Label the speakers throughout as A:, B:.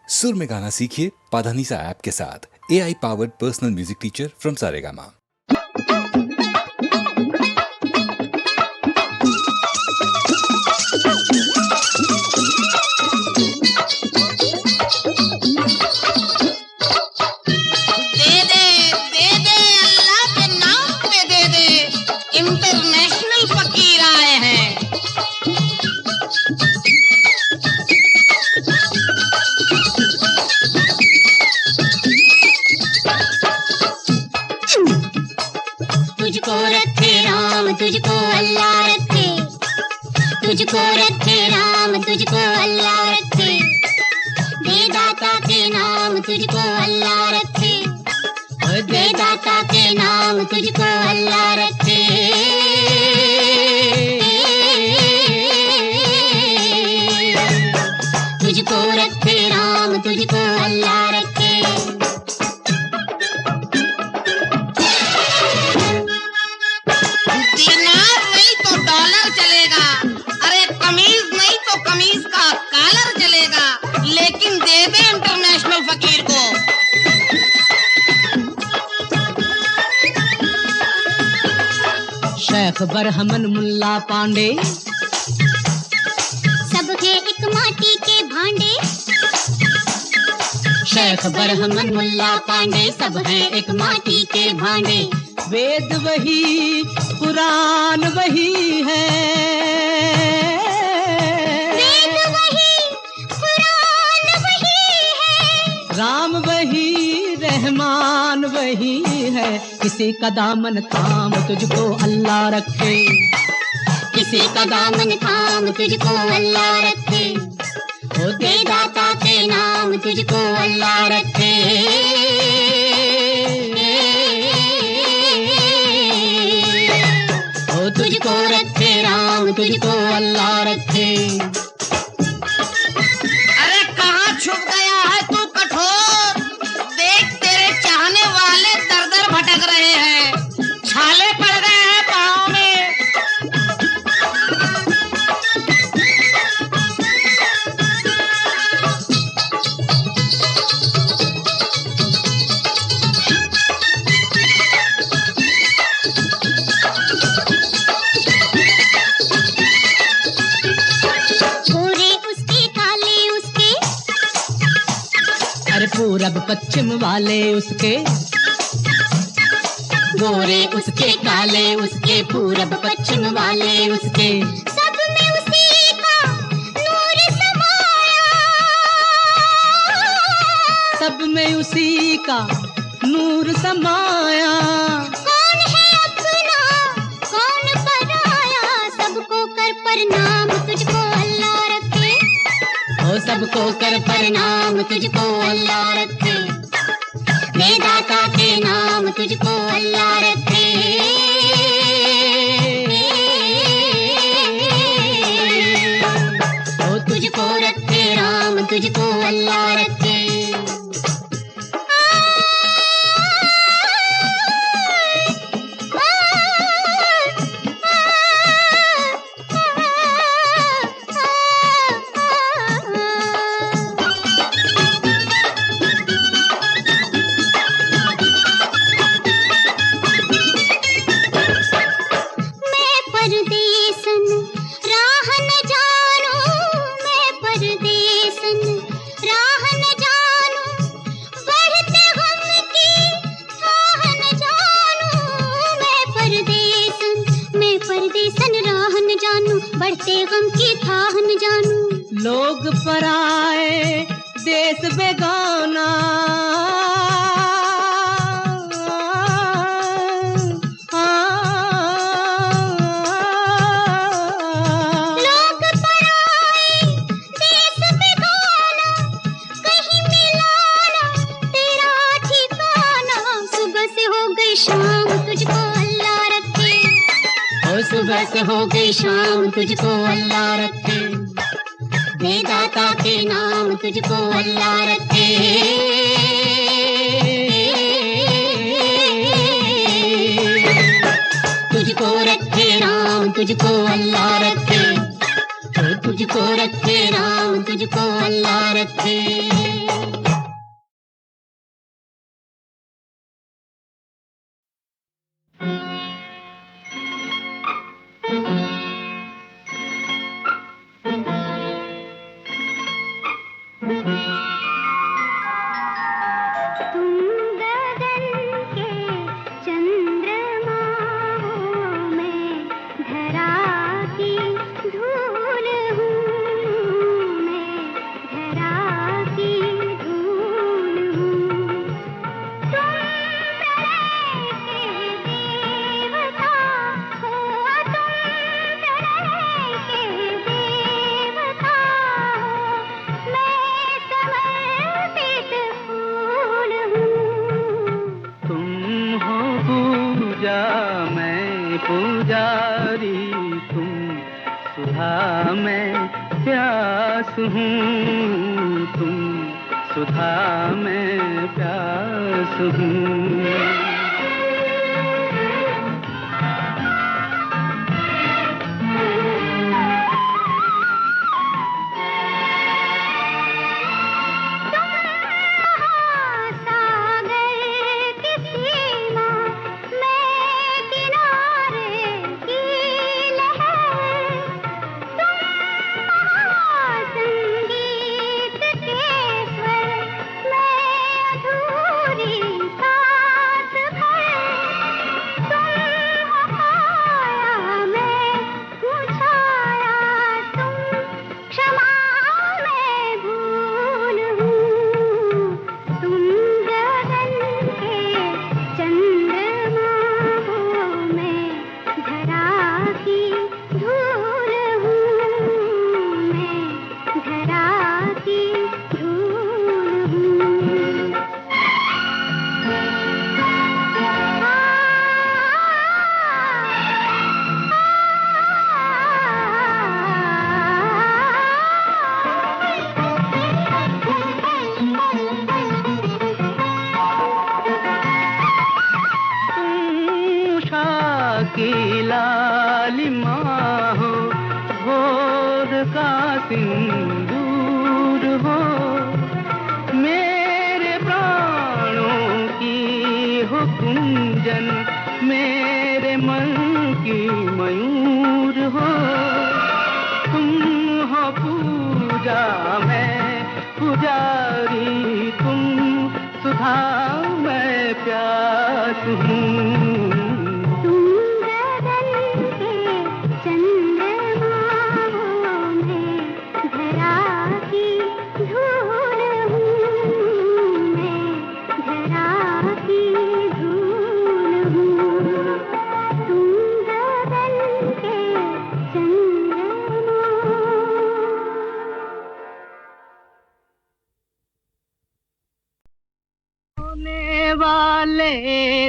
A: सुर में गाना सीखिए पाधानीसा ऐप के साथ। AI powered personal music teacher from Saregama.
B: International फकीर आए हैं। तुझको रखे राम तुझको अल्लाह रखे, तुझको रखे राम तुझको अल्लाह रखे, वेदाता के नाम तुझको अल्लाह रखे, वेदाता के नाम तुझको अल्लाह रखे। तुझको रखे राम तुझको अल्लाह रखे। दिनार नहीं तो डॉलर चलेगा, अरे कमीज नहीं तो कमीज का कॉलर चलेगा, लेकिन दे दे इंटरनेशनल फकीर को।
C: शेख बरहमन मुल्ला पांडे
B: सब है एक माटी के भांडे,
C: शेख बरहमन मुल्ला पांडे सब है एक माटी के भांडे। वेद वही कुरान वही है,
B: वेद वही कुरान वही है,
C: राम वही रहमान वही है। किसी का दामन थाम तुझको अल्लाह रखे,
B: किसी का दामन थाम तुझको अल्लाह रखे,
C: ओ
B: वेदाता के नाम तुझको अल्लाह रखे।
C: ओ
B: तुझको रखे राम तुझको अल्लाह रखे। अरे कहाँ छुप गया है तू कठोर, देख तेरे चाहने वाले दर दर भटक रहे हैं, छाले पड़ गए हैं पाँव में।
C: अरे पूरब पश्चिम वाले उसके,
B: गोरे उसके काले उसके पूरब पश्चिम वाले उसके, सब में उसी का नूर समाया,
C: सब में उसी का नूर समाया।
B: कौन है अपना कौन पराया, सबको कर प्रणाम तुझको अल्लाह रखे,
C: ओ सबको कर
B: प्रणाम तुझको अल्लाह रखे, वेदाता के नाम तुझको अल्लाह रखे।
C: ओ
B: तुझको रखे राम तुझको अल्लाह रखे। परदेसन राह न जानू, मैं परदेसन राह न जानू, बढ़ते गम की थाह न जानू, मैं परदेसन राह न जानू, बढ़ते गम की थाह न जानू।
C: लोग पराए देश बेगाना,
B: शाम तुझको अल्लाह रखे,
C: ओ सुबह से हो गई शाम तुझको अल्लाह रखे,
B: वेदाता के नाम तुझको अल्लाह रखे। तुझको रखे राम तुझको अल्लाह रखे, तुझको रखे राम तुझको अल्लाह रखे।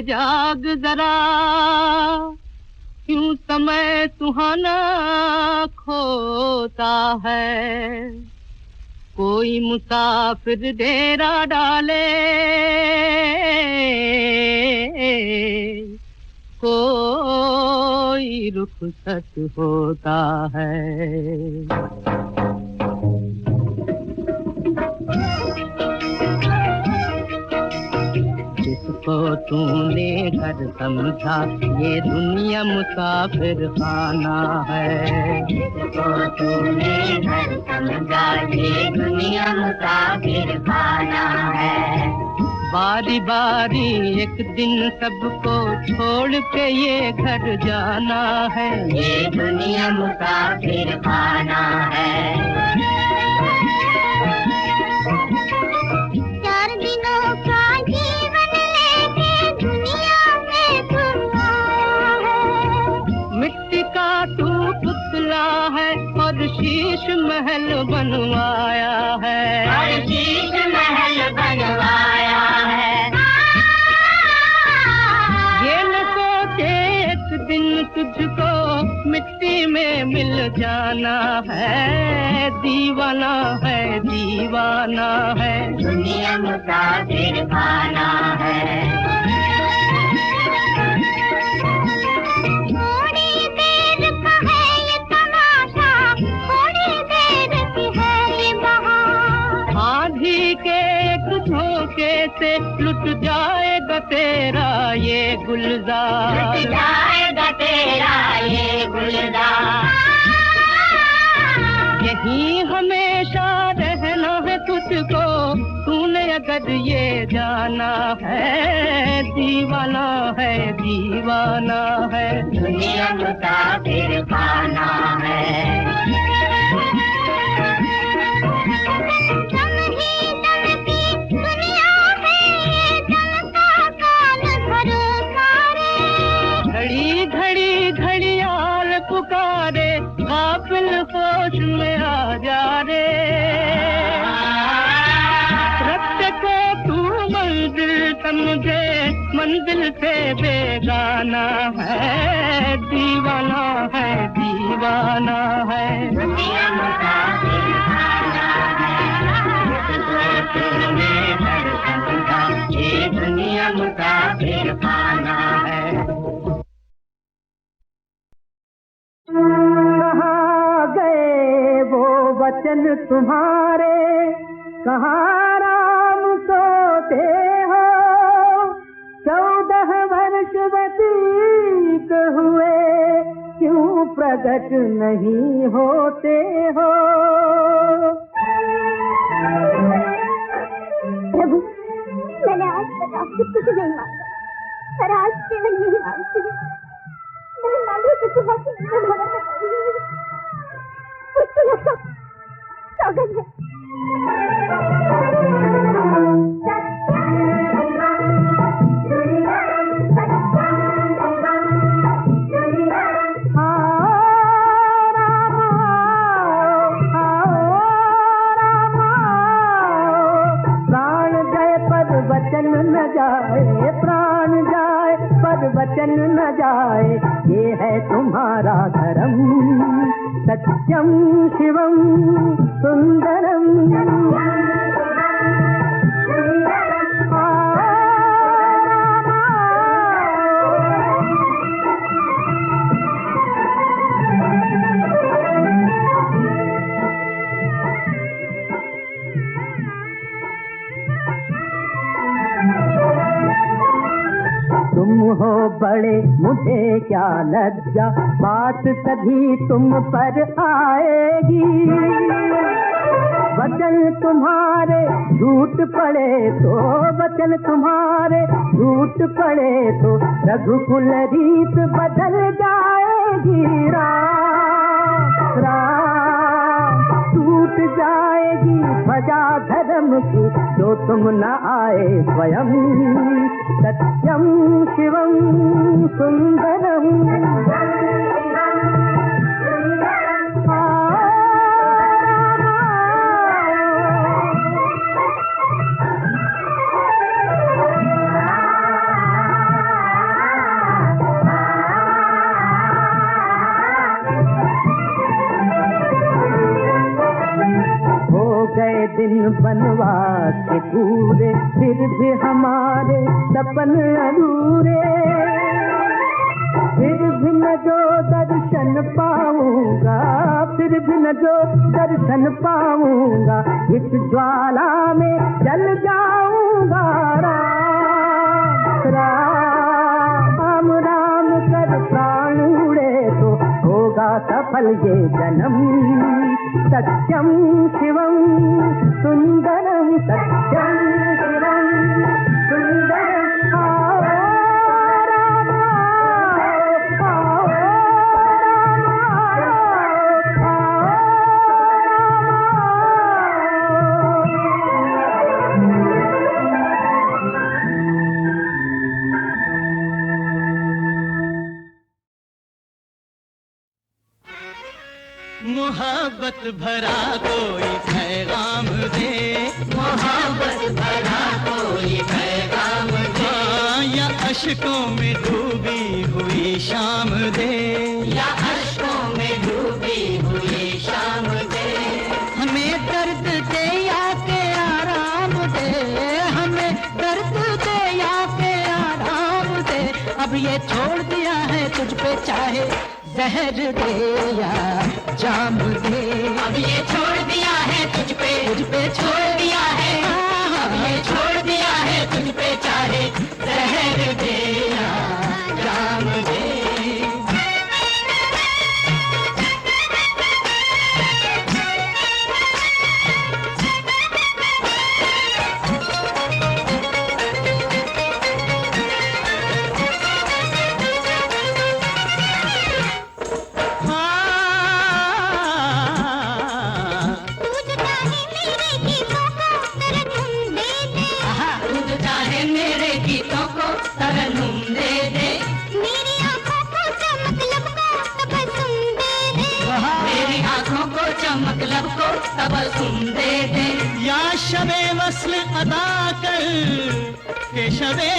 C: जाग जरा क्यों समय सुहाना खोता है कोई मुसाफिर डेरा डाले कोई रुखसत होता है जिसको तूने घर समझा ये दुनिया मुसाफिर खाना है जिसको तूने घर समझा ये दुनिया मुसाफिर खाना है बारी बारी एक दिन सबको छोड़ के ये घर जाना है ये दुनिया मुसाफिर खाना है और शीश महल बनवाया है और शीश महल बनवाया है ये न सोचे एक दिन तुझको मिट्टी में मिल जाना है दीवाना है दुनिया मुसाफिर खाना है धोखे से लुट जाएगा तेरा ये गुलजार लुट जाएगा तेरा ये गुलजार यहीं हमेशा रहना है तुझ को तूने अगर ये जाना है, दीवाना है दीवाना है,
B: दुनिया मुसाफिर खाना है।
C: घड़ी घड़ी घड़ियाल पुकारे, गाफिल होश में आ जा रे। रस्ते को तू मंजिल समझे, मंजिल से बेगाना है, दीवाना है दीवाना है।
B: दुनिया मुसाफिर खाना है, तूने धड़कन का, ये दुनिया मुसाफिर खाना है।
C: कहाँ गए वो वचन तुम्हारे, कहाँ राम सोते हो। 14 वर्ष व्यतीत हुए, क्यों प्रकट नहीं होते हो।
D: प्रभु, मैंने आज तक आपसे कुछ नहीं मांगा, पर आज केवल यही मांगती हूँ। मेरे मांगे तो तुम्हारी भला स्वागत है।
C: प्राण जाए पर वचन न जाए, प्राण जाए पर वचन न जाए, ये है तुम्हारा धर्म। सत्यम शिवम सुंदरम। तुम हो बड़े मुझे क्या लज्जा, बात सभी तुम पर आएगी। वचन तुम्हारे झूठ पड़े तो, वचन तुम्हारे झूठ पड़े तो, रघुकुल रीत बदल जाएगी। राम राम टूट जाएगी ध्वजा धर्म की, जो तुम न आए स्वयं। सत्यम शिवम सुंदरम। गए दिन बनवास के पूरे, फिर भी हमारे सपन अधूरे। फिर भी न जो दर्शन पाऊंगा, फिर भी न जो दर्शन पाऊंगा, इस ज्वाला में जल जाऊंगा। राम राम राम कर प्राण उड़े तो, होगा सफल ये जन्म। सत्यम शिवम सुंदरम, सत्यम शिवम सुंदरम। आओ राम आओ, मोहब्बत भरा कोई पैगाम दे,
B: मोहब्बत भरा कोई पैगाम दे,
C: या अश्कों में डूबी हुई शाम दे,
B: या अश्कों में डूबी हुई शाम दे।
C: हमें दर्द दे या के आराम दे, हमें दर्द दे या के आराम दे। अब ये छोड़ दिया है तुझ पे चाहे जहर दे या जाम दे।
B: अब ये छोड़ दिया है तुझ पे छोड़ दिया है, अब ये छोड़ दिया है तुझ पे चाहे जहर दे या जाम दे। तबस्सुम दे दे,
C: या शबे वस्ल अदा कर के शबे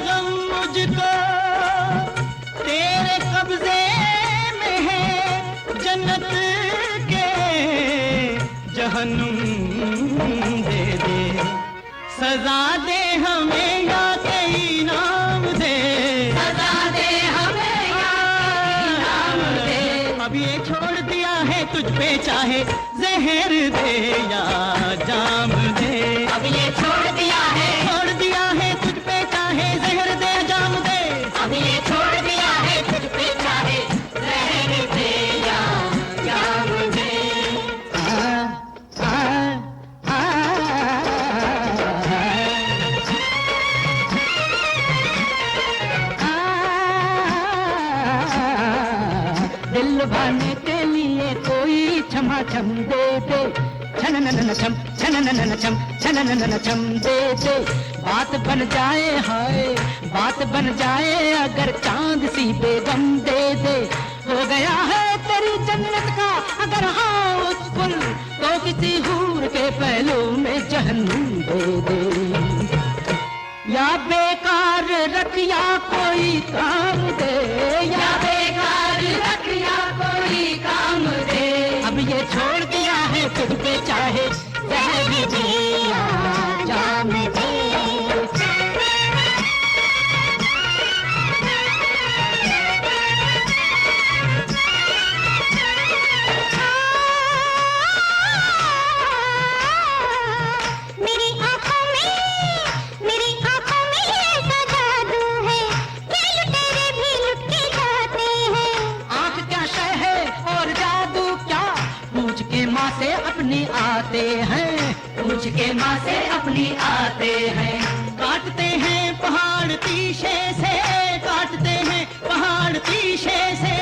C: गम मुझको तेरे कब्जे में है जन्नत के जहन्नुम दे दे, सजा दे हमें या कहीं नाम दे,
B: सजा दे हमें या नाम दे।
C: अब ये छोड़ दिया है तुझ पे चाहे जहर दे या जाम दे,
B: अब ये छोड़ दिया है
C: तुझ पे चाहे जहर दे जाम दे,
B: अब ये छोड़ दिया है तुझ पे चाहे जहर दे या जाम दे।
C: दिल भाने के लिए कोई क्षमा छम दे दे, छन छम दे दे, बात बन जाए हाय बात बन जाए अगर चांद सी बेगम दे दे, हो गया है तेरी जन्नत का अगर हाँ उस पुल तो किसी हूर के पहलू में जहन्नुम दे दे, या बेकार रखिया कोई काम दे,
B: या बेकार रखिया कोई काम दे,
C: अब ये छोड़ दिया है तुझ पे चाहे
B: जहर दे या जाम दे।
D: मेरी आँखों में ऐसा जादू है कि लुटेरे भी लुट के जाते हैं।
C: आँख क्या शय है और जादू क्या, पूछ के माँ से अपनी आते हैं,
B: पूछ के माँ से अपनी आते हैं,
C: काटते हैं पहाड़ तीशे से, काटते हैं पहाड़ तीशे से,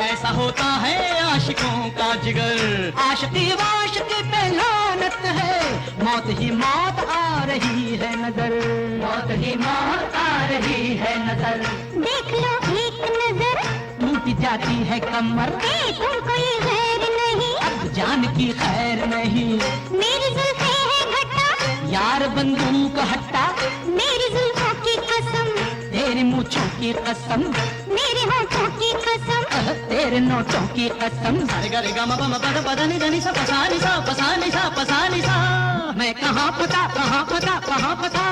C: ऐसा होता है आशिकों का जिगर, आशिकी वाशिकी पे लानत है, मौत ही मौत आ रही है नजर,
B: मौत ही मौत आ रही है नजर,
D: देख लो एक नजर,
C: टूट जाती है कमर,
D: तुमको ये गैर नहीं,
C: अब जान की खैर नहीं,
D: मेरी जुल्फे है घटा,
C: यार बंदूक हट्टा,
D: मेरी जुल्फों की कसम,
C: तेरी मूंछों की कसम,
D: मेरे होठों की कसम,
C: तेरे नोटों की कसम, सारे गा रे गा मा पा मा पा दा पा दा नी दा नी सा पा सा नी सा पा सा नी सा पा सा नी सा, मैं कहाँ पता कहाँ पता कहाँ पता,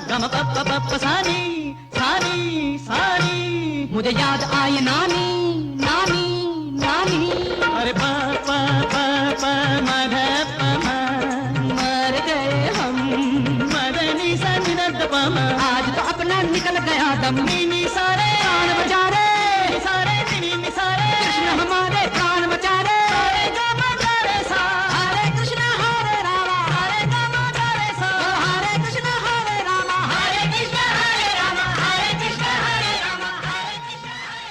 C: गा मा पा पा पा पा सा नी सानी, मुझे याद आए नानी नानी नानी, अरे पा पा पा पा मा धा पा मा, मर गए हम मदनी सा नी दा पा मा, आज तो अपना निकल गया दम, नी सारे प्राण बचा रे, सारे नी सारे कृष्ण हमारे प्राण बचा रे, हरे राम हरे सा, हरे कृष्ण हरे राम, हरे राम हरे सा, हरे कृष्ण हरे राम, हरे कृष्ण हरे राम, हरे कृष्ण हरे राम, हरे कृष्ण हरे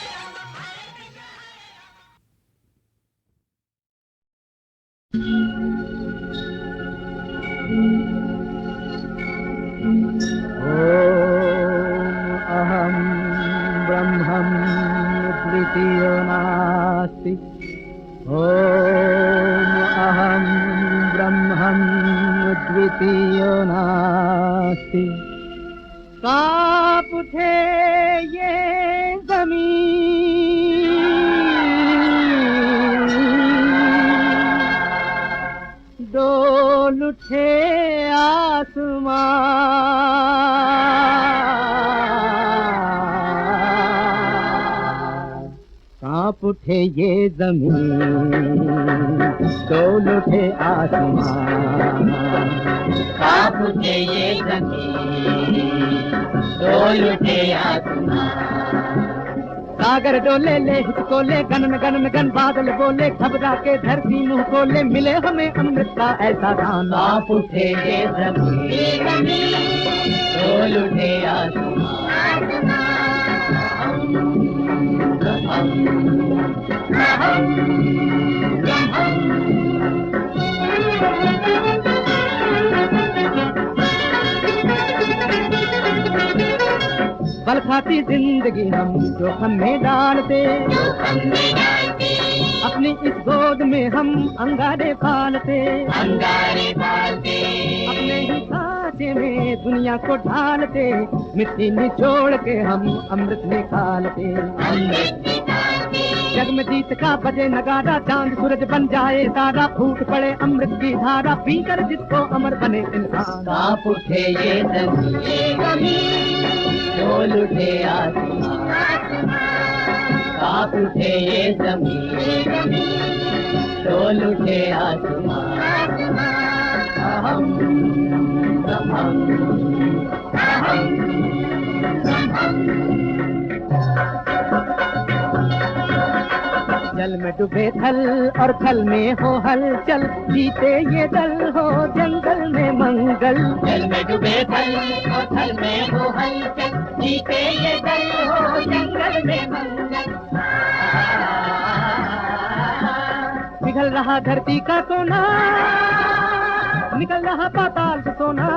E: अहम ब्रह्मं द्वितीयो नास्ति, ओम अहम ब्रह्मं द्वितीयो नास्ति, कांप उठे ये ज़मीन, डोल उठे आसमान, कांप उठे ये जमीन, डोल उठे आसमान,
B: कांप उठे ये जमीन, डोल उठे आसमान,
E: सागर डोले ले हिचकोले गन में गन बादल बोले, घबरा के धरती मुंह खोले, मिले हमें अमृत का ऐसा दान,
B: कांप उठे ये जमीन, डोल उठे
E: बल खाती जिंदगी हम जोखम में डालते,
B: आसमान।
E: अपनी इस गोद में हम अंगारे पालते,
B: अंगारे पालते,
E: अपने ही खाते में दुनिया को ढालते, मिट्टी निचोड़ के हम अमृत निकालते।
B: अमृत निकालते,
E: जग में जीत का बजे नगारा, चांद सूरज बन जाए तारा, फूट पड़े अमृत की धारा, पीकर जिसको अमर बने इंसान।
B: कांप उठे ये ज़मीन, डोल उठे आसमान, कांप उठे ये ज़मीन, डोल उठे आसमान। अहम ब्रह्मं, अहम ब्रह्मं।
E: जल में डूबे थल और थल में हो हलचल, जीते ये दल हो जंगल में मंगल।
B: जल में डूबे थल और थल में हो हलचल, जीते ये दल हो जंगल में मंगल।
E: पिघल रहा धरती का कोना, निकल रहा पाताल से सोना,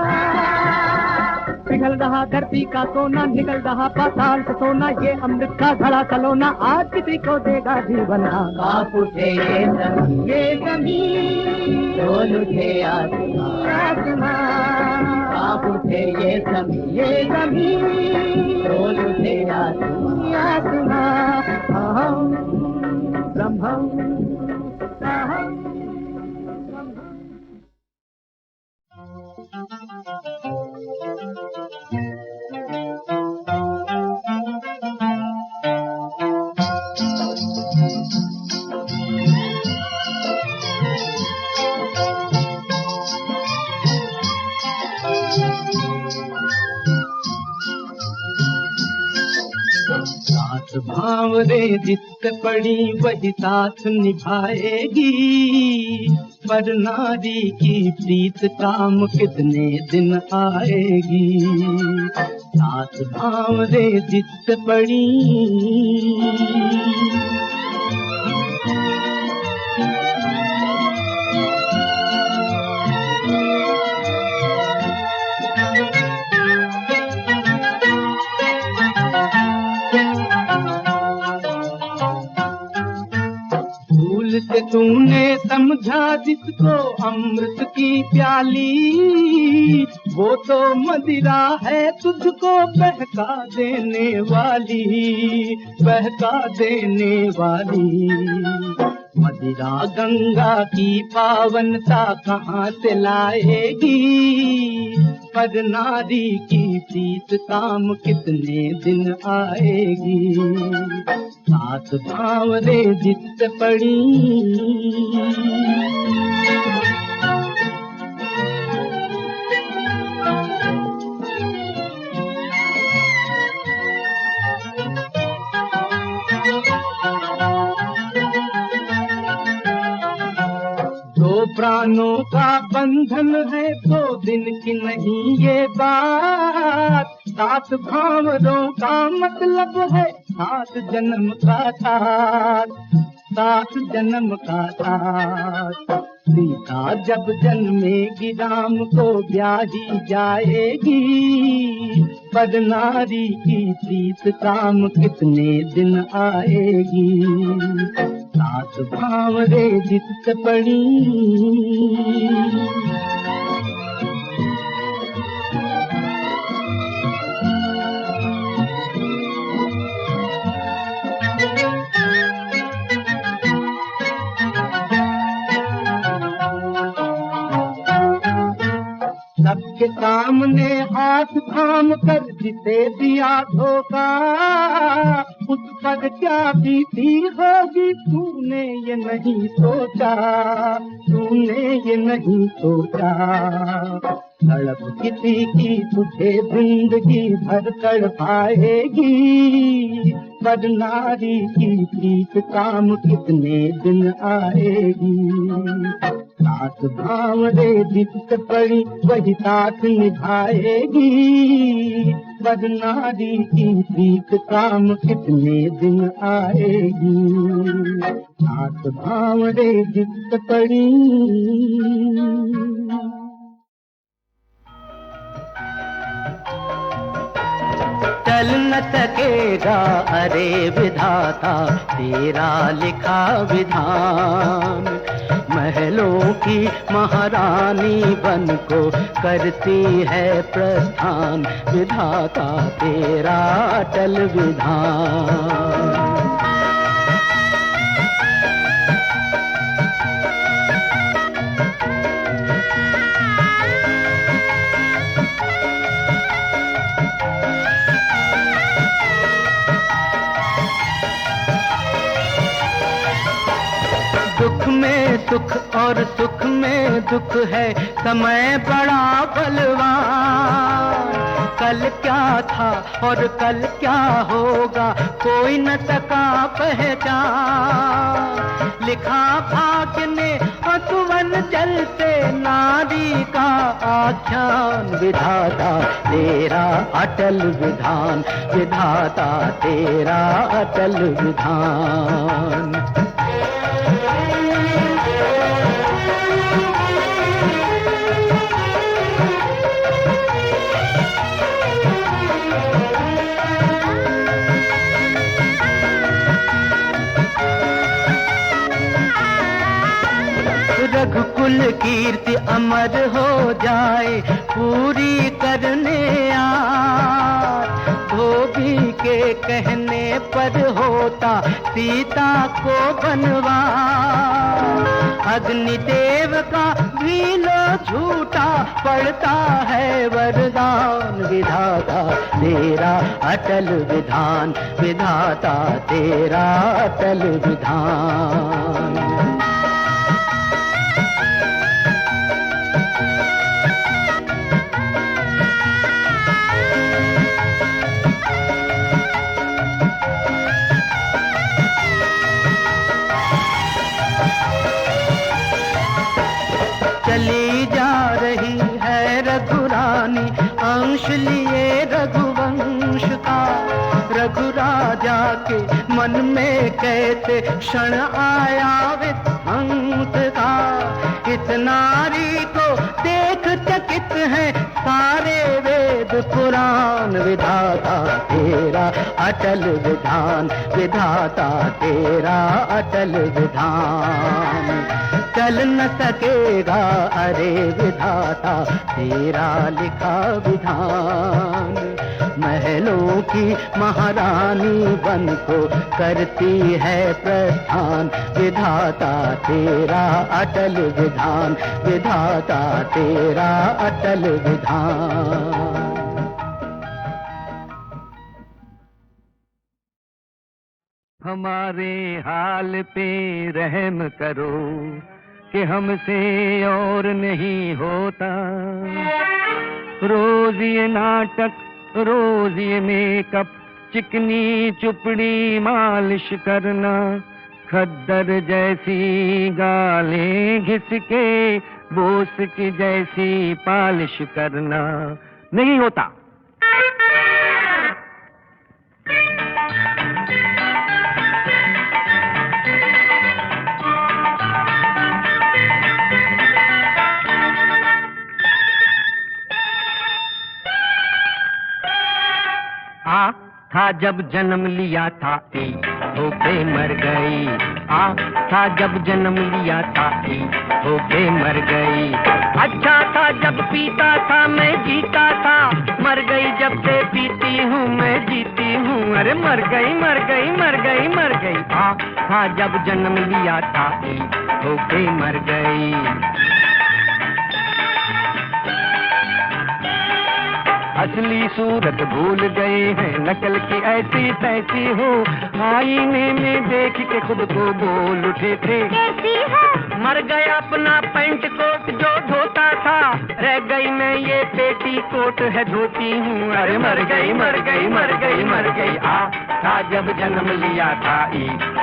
E: पिघल रहा धरती का सोना, निकल रहा पाताल से सोना, ये अमृत का घड़ा सलोना आज किसी को देगा जीवन।
B: कांप उठे ये ज़मीन, डोल उठे आसमान, कांप उठे ये ज़मीन, डोल उठे आसमान।
E: अहम ब्रह्मं, अहम ब्रह्मं। साथ भावरे जित पड़ी वही साथ निभाएगी, पर नारी की प्रीत काम कितने दिन आएगी। साथ भावरे जित पड़ी से तूने समझा जिसको अमृत की प्याली, वो तो मदिरा है तुझको बहका देने वाली, बहका देने वाली। मदिरा गंगा की पावनता कहाँ से लाएगी, पर नारी की प्रीत काम कितने दिन आएगी। साथ भावरे जित पड़ी दो प्राणों का बंधन है, दो दिन की नहीं ये बात। सात भावरों का मतलब है सात जन्म का साथ, सात जन्म का साथ। सीता जब जन्मेगी राम को ब्याही जाएगी, पर नारी की प्रीत काम कितने दिन आएगी। सात भावरे जित पड़ी सबके सामने हाथ थाम कर जिसे दिया धोखा, उस पर क्या बीती होगी तूने ये नहीं सोचा, तूने ये नहीं सोचा। तड़प किसी की तुझे जिंदगी भर तड़पाएगी, पर नारी की प्रीत काम कितने दिन आएगी। साथ भावरे जित पड़ी वही साथ निभाएगी, पर नारी की प्रीत काम कितने दिन आएगी। साथ भावरे जित पड़ी चलना न सकेगा अरे विधाता तेरा लिखा विधान। महलों की महारानी बन को करती है प्रस्थान, विधाता तेरा अटल विधान। दुख में सुख और सुख में दुख है, समय बड़ा बलवान। कल क्या था और कल क्या होगा कोई न सका पहचान। लिखा भाग्य ने असुवन जलते नारी का आख्यान, विधाता तेरा अटल विधान, विधाता तेरा अटल विधान। रघुकुल कीर्ति अमर हो जाए पूरी करने आ। धोबी के कहने पर होता सीता को बनवा। अग्निदेव का भी लो झूठा पड़ता है वरदान, विधाता तेरा अटल विधान, विधाता तेरा अटल विधान। चली जा रही है रघुरानी अंश लिए रघुवंश का। रघु राजा के मन में कैसे क्षण आया विध्वंस का। इस नारी को देख चकित है सारे वेद पुराण, विधाता तेरा अटल विधान, विधाता तेरा अटल विधान। चल न सकेगा अरे विधाता तेरा लिखा विधान। महलों की महारानी बन को करती है प्रस्थान, विधाता तेरा अटल विधान, विधाता तेरा अटल विधान। हमारे हाल पे रहम करो कि हमसे और नहीं होता। रोज ये नाटक, रोज ये मेकअप, चिकनी चुपड़ी मालिश करना, खद्दर जैसी गालें घिस के बोस की जैसी पालिश करना नहीं होता। था जब जन्म लिया था होके मर गई। था जब जन्म लिया था होके मर गई। अच्छा था जब पीता था मैं जीता था, मर गई जब से पीती हूँ मैं जीती हूँ। अरे मर गई मर गई मर गई मर गई। था जब जन्म लिया था होके मर गई। असली सूरत भूल गए हैं, नकल की ऐसी तैसी हो। आईने में देख के खुद को बोल उठे थे कैसी है। मर गया अपना पैंट कोट जो धोता था, रह गई मैं ये पेटी कोट है धोती हूँ। अरे मर गई मर गई मर गई मर गई। था जब जन्म लिया था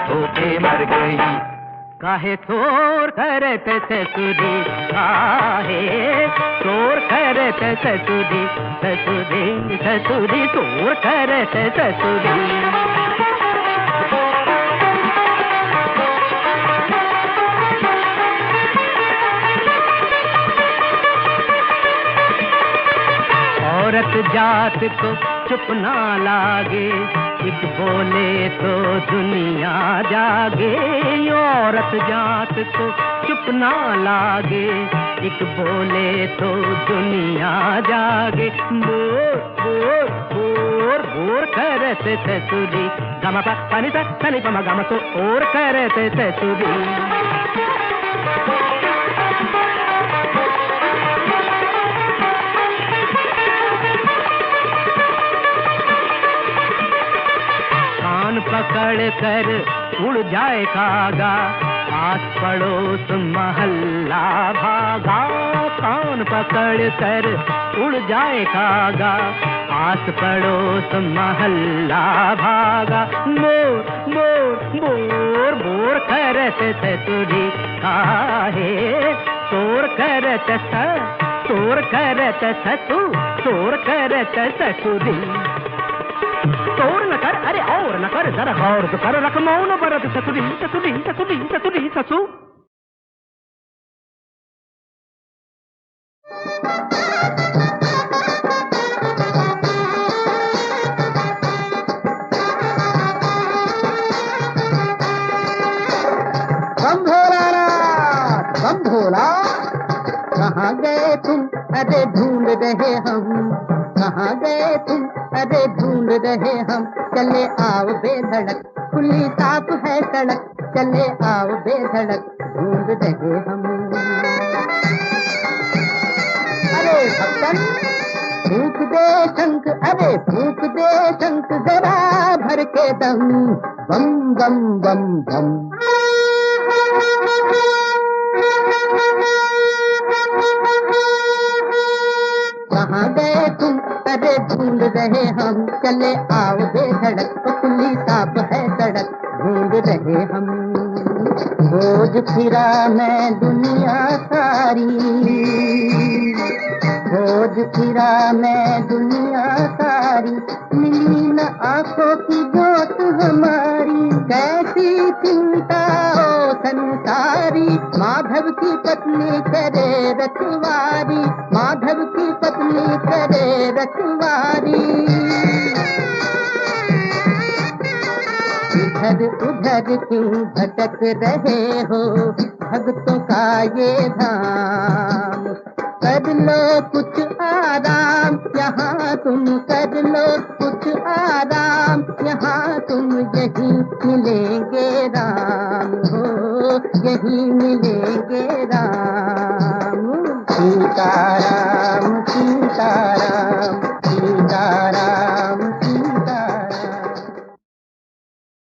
E: होके मर गई। काहे शोर करते ससुरी, काहे शोर करते ससुरी, ससुरी ससुरी शोर करते ससुरी। औरत औरत जात को चुप ना लागे, एक बोले तो दुनिया जागे। औरत जात को चुप ना लागे, एक बोले तो दुनिया जागे। बोर बोर बोर बोर करते ससुरी, गमा पा पानी सा सनी पमा गमा तो और करते ससुरी। कान पकड़ कर उड़ जाए कागा, आस पड़ोस महल्ला भागा। कान पकड़ कर उड़ जाए कागा, आस पड़ोस महल्ला भागा। मोर मोर मोर मोर करत ससुरी, काहे शोर करत शोर करत ससु, शोर करत ससुरी। शोर न कर, अरे और न कर, जरा गौर तो कर, रख मौन बरत ससुरी ससुरी ससुरी ससुरी ससु।
C: बम भोलानाथ, बम भोला। कहाँ गए तुम, अरे ढूंढ रहे हम। कहाँ गए तुम, अरे ढूंढ रहे हम। चले आओ बेधड़क, खुली साफ है सड़क। चले आओ बेधड़क, ढूंढ रहे हम। अरे भक्तन, फूंक दे शंख, अरे फूंक दे शंख, जरा भर के दम। बम बम बम बम। कहाँ गए तुम, अरे ढूंढ रहे हम। चले आओ बेधड़क, खुली साफ है सड़क। ढूंढ रहे हम। रोज फिरा मैं दुनिया सारी, रोज फिरा मैं दुनिया सारी। मिली न आंखों की जोत हमारी, कैसी चिंता हो संसारी। माधव की पत्नी करे रखवारी, माधव की पत्नी करे रखवारी। इधर उधर क्यों भटक रहे हो, भक्तों का ये धाम। कर लो कुछ आराम, यहाँ तुम कर लो कुछ आराम। यहाँ तुम यही मिलेंगे राम हो, यही मिलेंगे राम। सीता